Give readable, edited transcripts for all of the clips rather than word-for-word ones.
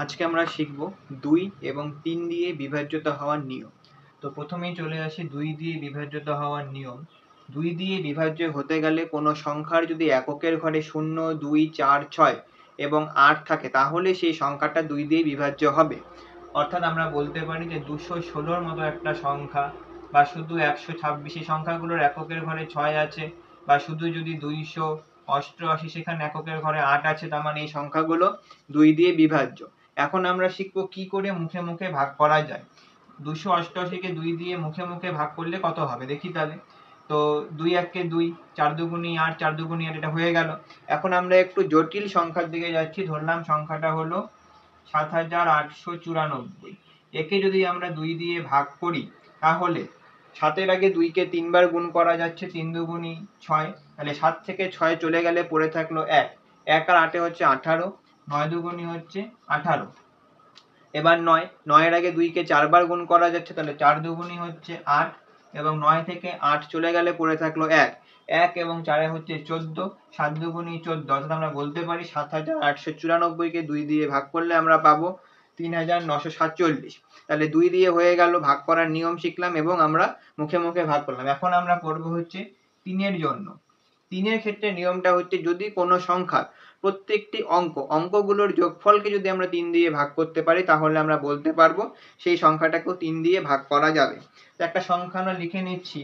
আজকে আমরা শিখব 2 এবং 3 দিয়ে বিভাজ্যতা হওয়ার নিয়ম। তো প্রথমেই চলে আসি 2 দিয়ে বিভাজ্যতা হওয়ার নিয়ম। 2 দিয়ে বিভাজ্য হতে গেলে কোনো সংখ্যার যদি এককের ঘরে 0, 2, 4, 6 এবং 8 থাকে তাহলে সেই সংখ্যাটা 2 দিয়ে বিভাজ্য হবে। অর্থাৎ আমরা বলতে পারি যে 216 মতো একটা সংখ্যা, বা শুধু 126 এই সংখ্যাগুলোর এককের ঘরে 6 আছে, বা শুধু যদি 288 সেখানে এককের ঘরে 8 আছে, তার মানে এই সংখ্যাগুলো 2 দিয়ে বিভাজ্য। এখন আমরা শিখবো কি করে মুখে মুখে ভাগ করা যায়। 288 কে 2 দিয়ে মুখে মুখে ভাগ করলে কত হবে দেখি তাহলে। তো 2 1 2, 4 দুগুণী 8, 4 দুগুণী 8, এটা হয়ে গেল। এখন আমরা একটু জটিল সংখ্যার দিকে যাচ্ছি। ধরলাম সংখ্যাটা হলো 7894। একে যদি আমরা 2 দিয়ে ভাগ করি তাহলে 7 এর আগে 2 কে 3 বার গুণ করা যাচ্ছে, 3 দুগুণী 6, তাহলে 7 থেকে 6 চলে গেলে পড়ে থাকলো 1, 1 আর 8 হচ্ছে 18, 9 দুগুণী হচ্ছে 18। এবার 9 এর আগে 2 কে 4 বার গুণ করা যাচ্ছে, তাহলে 4 দুগুণী হচ্ছে 8, এবং 9 থেকে 8 চলে গেলে পড়ে থাকলো 1, 1 এবং 4 হচ্ছে 14, 7 দুগুণী 14। অর্থাৎ আমরা বলতে পারি 7894 কে 2 দিয়ে ভাগ করলে আমরা পাবো 3947। তাহলে 2 দিয়ে হয়ে গেল, ভাগ করার নিয়ম শিখলাম এবং আমরা মুখে মুখে ভাগ করলাম। এখন আমরা করব হচ্ছে 3 এর জন্য। 3 এর ক্ষেত্রে নিয়মটা হচ্ছে যদি কোনো সংখ্যার প্রত্যেকটি অঙ্কগুলোর যোগফলকে যদি আমরা 3 দিয়ে ভাগ করতে পারি তাহলে আমরা বলতে পারবো সেই সংখ্যাটাকেও 3 দিয়ে ভাগ করা যাবে। তো একটা সংখ্যা আমরা লিখে নিচ্ছি,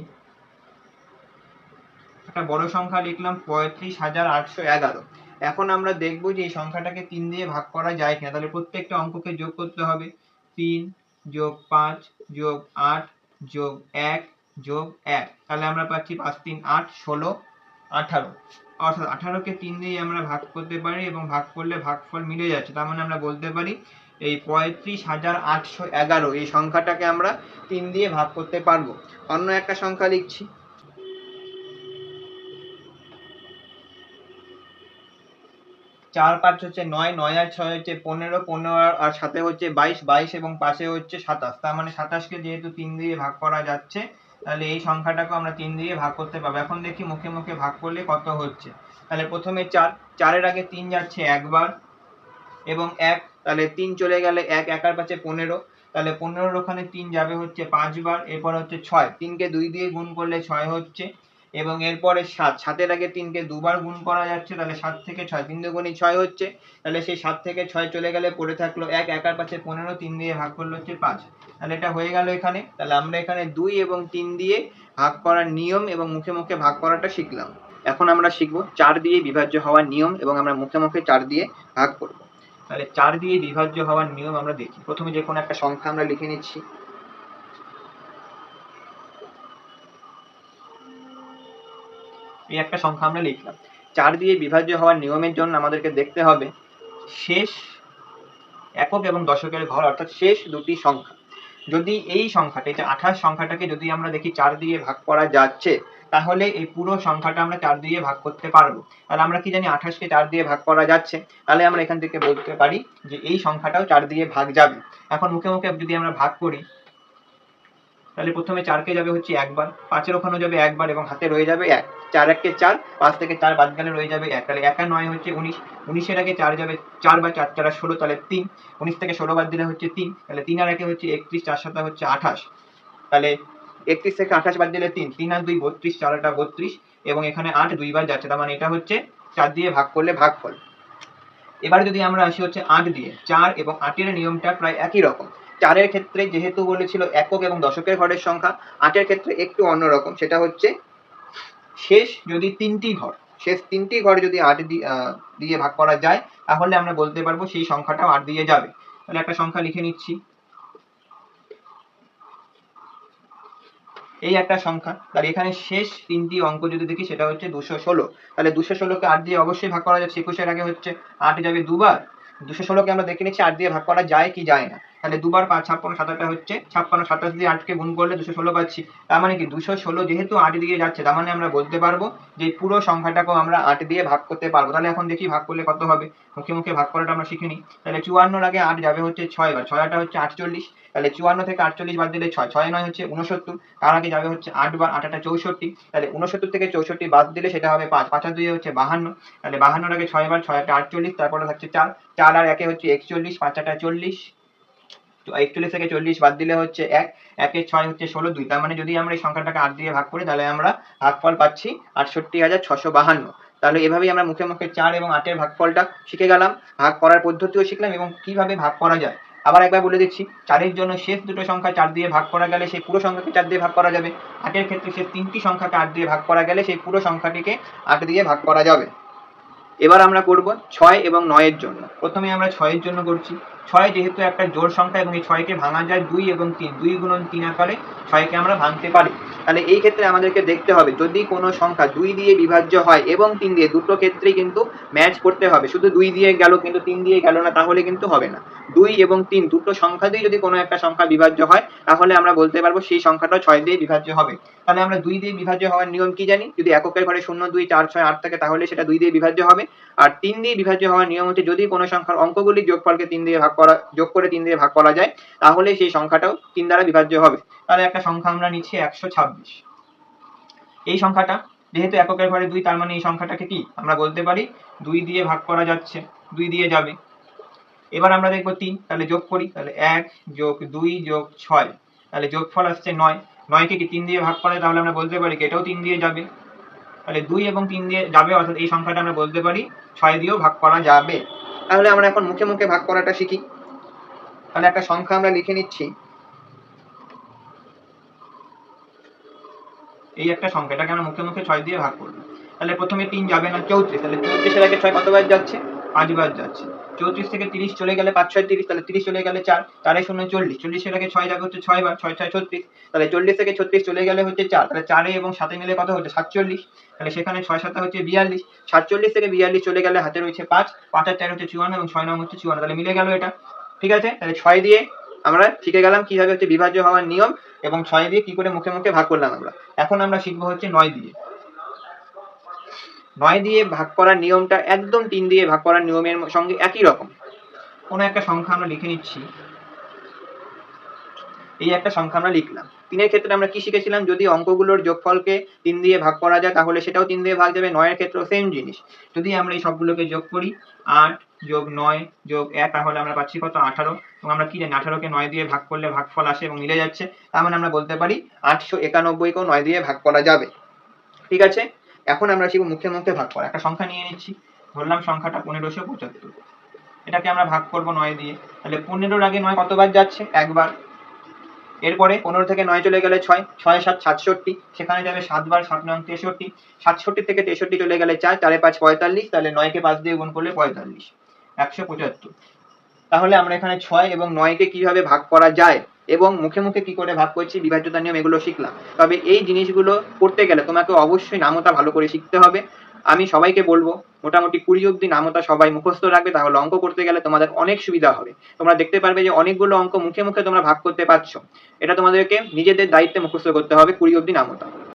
একটা বড় সংখ্যা লিখলাম 35,811। এখন আমরা দেখব যে এই সংখ্যাটাকে 3 দিয়ে ভাগ করা যায় কিনা। তাহলে প্রত্যেকটা অঙ্ককে যোগ করতে হবে। 3 যোগ 5 যোগ 8 যোগ 1 যোগ 1, তাহলে আমরা পাচ্ছি 5 3 8 16 18। অর্থাৎ 18 কে 3 দিয়ে আমরা ভাগ করতে পারি এবং ভাগ করলে ভাগফল মিলে যাচ্ছে। তার মানে আমরা বলতে পারি এই 35,811 এই সংখ্যাটাকে আমরা 3 দিয়ে ভাগ করতে পারবো। অন্য একটা সংখ্যা লিখছি, 4 5 হচ্ছে 9, 9 আর 6 হচ্ছে 15, 15 আর 7 হচ্ছে 22, 22 এবং পাশে হচ্ছে 27। তার মানে 27 কে যেহেতু 3 দিয়ে ভাগ করা যাচ্ছে, তাহলে এই সংখ্যাটাকে আমরা 3 দিয়ে ভাগ করতে পারবো। এখন দেখি মুখে মুখে ভাগ করলে কত হচ্ছে। তাহলে প্রথমে 4, 4 এর আগে 3 যাচ্ছে একবার এবং 1, তাহলে 3 চলে গেলে 1, 1 আর 5 15, তাহলে 15 ওখানে 3 যাবে হচ্ছে 5 বার। এরপর হচ্ছে 6, 3 কে 2 দিয়ে গুণ করলে 6 হচ্ছে, এবং এরপরে 7, 7 এর আগে 3 কে দুবার গুণ করা যাচ্ছে, তাহলে 7 থেকে 6, 3 দুগুণী 6 হচ্ছে, তাহলে সেই 7 থেকে 6 চলে গেলে পড়ে থাকলো 1, 1 আর 5 15, 3 দিয়ে ভাগ করলে হচ্ছে 5। তাহলে এটা হয়ে গেল এখানে। তাহলে আমরা এখানে 2 এবং 3 দিয়ে ভাগ করার নিয়ম এবং মুখে মুখে ভাগ করাটা শিখলাম। এখন আমরা শিখবো 4 দিয়ে বিভাজ্য হওয়ার নিয়ম এবং আমরা মুখে মুখে 4 দিয়ে ভাগ করব। তাহলে 4 দিয়ে বিভাজ্য হওয়ার নিয়ম আমরা দেখি। প্রথমে যে কোনো একটা সংখ্যা আমরা লিখে নিচ্ছি, এই একটা সংখ্যা আমরা লিখলাম। 4 দিয়ে বিভাজ্য হওয়ার নিয়মের জন্য আমাদেরকে দেখতে হবে শেষ একক এবং দশকের ঘর, অর্থাৎ শেষ দুটি সংখ্যা। যদি এই সংখ্যাটা, এটা 28 সংখ্যাটাকে যদি আমরা দেখি 4 দিয়ে ভাগ করা যাচ্ছে, তাহলে এই পুরো সংখ্যাটা আমরা 4 দিয়ে ভাগ করতে পারবো। তাহলে আমরা কি জানি 28 কে 4 দিয়ে ভাগ করা যাচ্ছে, তাহলে আমরা এখান থেকে বলতে পারি যে এই সংখ্যাটাও 4 দিয়ে ভাগ যাবে। এখন মুখে মুখে যদি আমরা ভাগ করি, তাহলে প্রথমে 4 কে যাবে হচ্ছে একবার, 5 এর ওখানেও যাবে একবার এবং হাতে রয়ে যাবে 1, 4 1 কে 4, 5 থেকে 4 বাদ গেলে রয়ে যাবে 1, তাহলে 1 আর 9 হচ্ছে 19, 19 এর আগে 4 যাবে 4 বার, 4 4 16, তাহলে 3, 19 থেকে 16 বাদ দিলে হচ্ছে 3, তাহলে 3 আর 1 হচ্ছে 31, 4 7 হচ্ছে 28, তাহলে 31 থেকে 28 বাদ দিলে 3, 3 আর 2 32, 4 8 32, এবং এখানে 8 দুইবার যাচ্ছে, তার মানে এটা হচ্ছে 4 দিয়ে ভাগ করলে ভাগফল। এবারে যদি আমরা আসি হচ্ছে 8 দিয়ে, 4 এবং 8 এর নিয়মটা প্রায় একই রকম। 4 এর ক্ষেত্রে যেহেতু বলেছিল একক এবং দশকের ঘরের সংখ্যা, 8 এর ক্ষেত্রে একটু অন্যরকম। সেটা হচ্ছে শেষ যদি 3টি ঘর, শেষ 3টি ঘর যদি 8 দিয়ে ভাগ করা যায়, তাহলে আমরা বলতে পারবো সেই সংখ্যাটাও 8 দিয়ে যাবে। তাহলে একটা সংখ্যা লিখে নিচ্ছি, এই একটা সংখ্যা। তাহলে এখানে শেষ 3টি অঙ্ক যদি দেখি সেটা হচ্ছে 216। তাহলে 216 কে 8 দিয়ে অবশ্যই ভাগ করা যাচ্ছে। 21 এর আগে হচ্ছে 8 যাবে দুবার। 216 কে আমরা দেখে নিচ্ছি 8 দিয়ে ভাগ করা যায় কি যায় না। তাহলে 2 বার 5 56 7 হচ্ছে 56, 27 দিয়ে 8 কে গুণ করলে 216 পাচ্ছি। তার মানে কি 216 যেহেতু 8 দিয়ে যাচ্ছে, তার মানে আমরা বলতে পারবো যে পুরো সংখ্যাটাকেও আমরা 8 দিয়ে ভাগ করতে পারবো। তাহলে এখন দেখি ভাগ করলে কত হবে, মুখে মুখে ভাগ করাটা আমরা শিখে নিই। তাহলে 54 আগে 8 যাবে হচ্ছে 6 বার, 6 8 হচ্ছে 48, তাহলে 54 থেকে 48 বাদ দিলে 6, 6 9 হচ্ছে 69, তার আগে যাবে হচ্ছে 8 বার, 8 8 64, তাহলে 69 থেকে 64 বাদ দিলে সেটা হবে 5, 5 আর 2 হচ্ছে 52, তাহলে 52 আগে 6 বার, 6 8 48, তারপরে থাকছে 4, 4 আর 1 হচ্ছে 41, 5 8 40, 41 থেকে 40 বাদ দিলে হচ্ছে 1, 1 এর 6 হচ্ছে 16, 2, তার মানে যদি আমরা এই সংখ্যাটাকে 8 দিয়ে ভাগ করি তাহলে আমরা ভাগফল পাচ্ছি 68,652। তাহলে এভাবেই আমরা মুখে মুখে 4 এবং 8 এর ভাগফলটা শিখে গেলাম, ভাগ করার পদ্ধতিও শিখলাম এবং কিভাবে ভাগ করা যায়। আবার একবার বলে দিচ্ছি, 4 এর জন্য শেষ দুটো সংখ্যা 4 দিয়ে ভাগ করা গেলে সেই পুরো সংখ্যাকে 4 দিয়ে ভাগ করা যাবে। 8 এর ক্ষেত্রে শেষ তিনটি সংখ্যাকে 8 দিয়ে ভাগ করা গেলে সেই পুরো সংখ্যাটিকে 8 দিয়ে ভাগ করা যাবে। এবার আমরা করব 6 এবং 9 এর জন্য। প্রথমে আমরা 6 এর জন্য করছি। 6 যেহেতু একটা জোড় সংখ্যা এবং এই 6 কে ভাঙা যায় 2 এবং 3, 2 গুণন 3 আকারে 6 কে আমরা ভাঙতে পারি। তাহলে এই ক্ষেত্রে আমাদেরকে দেখতে হবে যদি কোনো সংখ্যা 2 দিয়ে বিভাজ্য হয় এবং 3 দিয়ে, দুটো ক্ষেত্রেই কিন্তু ম্যাচ করতে হবে। শুধু 2 দিয়ে গেল কিন্তু 3 দিয়ে গেল না, তাহলে কিন্তু হবে না। 2 এবং 3 দুটো সংখ্যা দিয়ে যদি কোনো একটা সংখ্যা বিভাজ্য হয় তাহলে আমরা বলতে পারবো সেই সংখ্যাটা 6 দিয়ে বিভাজ্য হবে। তাহলে আমরা 2 দিয়ে বিভাজ্য হওয়ার নিয়ম কি জানি, যদি এককের ঘরে 0 2 4 6 8 থাকে তাহলে সেটা 2 দিয়ে বিভাজ্য হবে। আর 3 দিয়ে বিভাজ্য হওয়ার নিয়ম হচ্ছে যদি কোনো সংখ্যার অঙ্কগুলির যোগফলকে 3 দিয়ে ভাগ করা, যোগ করে 3 দিয়ে ভাগ করা যায় তাহলে সেই সংখ্যাটাও 3 দ্বারা বিভাজ্য হবে। তাহলে একটা সংখ্যা আমরা নিচ্ছি 126। এই সংখ্যাটা যেহেতু এককের ঘরে 2, তার মানে এই সংখ্যাটাকে কি আমরা বলতে পারি 2 দিয়ে ভাগ করা যাচ্ছে, 2 দিয়ে যাবে। এবার আমরা দেখবো 3, তাহলে যোগ করি, তাহলে 1 যোগ 2 যোগ 6, তাহলে যোগফল আসছে 9, 9 কে কি 3 দিয়ে ভাগ করে, তাহলে আমরা বলতে পারি কি এটাও 3 দিয়ে যাবে। তাহলে 2 এবং 3 দিয়ে যাবে, অর্থাৎ এই সংখ্যাটা আমরা বলতে পারি 6 দিয়েও ভাগ করা যাবে। তাহলে আমরা এখন মুখে মুখে ভাগ করাটা শিখি। তাহলে একটা সংখ্যা আমরা লিখে নিচ্ছি, এই একটা সংখ্যা, এটাকে আমরা মুখে মুখে 6 দিয়ে ভাগ করব। তাহলে প্রথমে 3 যাবে না, 34, তাহলে 34 এর আগে 6 কতবার যাচ্ছে, 5 বার যাচ্ছে। 34 থেকে 30 চলে গেলে 5 6 30, তাহলে 30 চলে গেলে 4, 4 এ 0 40, 40 এর আগে 6 যাবে হচ্ছে 6 বার, 6 6 36, তাহলে 40 থেকে 36 চলে গেলে হচ্ছে 4, তাহলে 4 এ এবং 7 এ মিলে কত হচ্ছে 47, তাহলে সেখানে 6 7 হচ্ছে 42, 47 থেকে 42 চলে গেলে হাতে রয়েছে 5, 5 আর 4 হচ্ছে 54 এবং 6 9 হচ্ছে 54, তাহলে মিলে গেল এটা। ঠিক আছে, তাহলে 6 দিয়ে আমরা শিখে গেলাম কিভাবে হচ্ছে বিভাজ্য হওয়ার নিয়ম এবং 6 দিয়ে কি করে মুখে মুখে ভাগ করলাম আমরা। এখন আমরা শিখবো হচ্ছে 9 দিয়ে। 9 দিয়ে ভাগ করার নিয়মটা একদম 3 দিয়ে ভাগ করার নিয়মের সঙ্গে একই রকম। কোনো একটা সংখ্যা আমরা লিখে নিচ্ছি, এই একটা সংখ্যা আমরা লিখলাম। 3 এর ক্ষেত্রে আমরা কি শিখেছিলাম, যদি অঙ্কগুলোর যোগফলকে 3 দিয়ে ভাগ করা যায় তাহলে সেটাও 3 দিয়ে ভাগ যাবে। 9 এর ক্ষেত্রেও সেম জিনিস, যদি আমরা এই সবগুলোকে যোগ করি 8 যোগ 9 যোগ 1 তাহলে আমরা পাচ্ছি কত 18, এবং আমরা কি জানি 18 কে 9 দিয়ে ভাগ করলে ভাগফল আসে এবং মিলে যাচ্ছে, তার মানে আমরা বলতে পারি 891 কেও 9 দিয়ে ভাগ করা যাবে। ঠিক আছে, এখন আমরা শিখব মুখে মুখে ভাগ করা। একটা সংখ্যা নিয়ে নিচ্ছি, ধরলাম সংখ্যাটা 1575, এটাকে আমরা ভাগ করব 9 দিয়ে। তাহলে 15 এর আগে 9 কতবার যাচ্ছে, একবার। এরপরে 15 থেকে 9 চলে গেলে 6, 6 7 67, সেখানে যাবে 7 বার, 7 9 63, 67 থেকে 63 চলে গেলে 4, 4 এ 5 45, তাহলে 9 কে 5 দিয়ে গুণ করলে 45, 175। তাহলে আমরা এখানে 6 এবং 9 কে কিভাবে ভাগ করা যায় এবং মুখে মুখে কি করে ভাগ করছি, বিভাজ্যতার নিয়ম, এগুলো শিখলাম। তবে এই জিনিসগুলো করতে গেলে তোমাকে অবশ্যই নামতা ভালো করে শিখতে হবে। আমি সবাইকে বলবো মোটামুটি 20 অবধি নামতা সবাই মুখস্থ রাখবে, তাহলে অঙ্ক করতে গেলে তোমাদের অনেক সুবিধা হবে। তোমরা দেখতে পারবে যে অনেকগুলো অঙ্ক মুখে মুখে তোমরা ভাগ করতে পারছো। এটা তোমাদেরকে নিজেদের দায়িত্বে মুখস্থ করতে হবে 20 অবধি নামতা।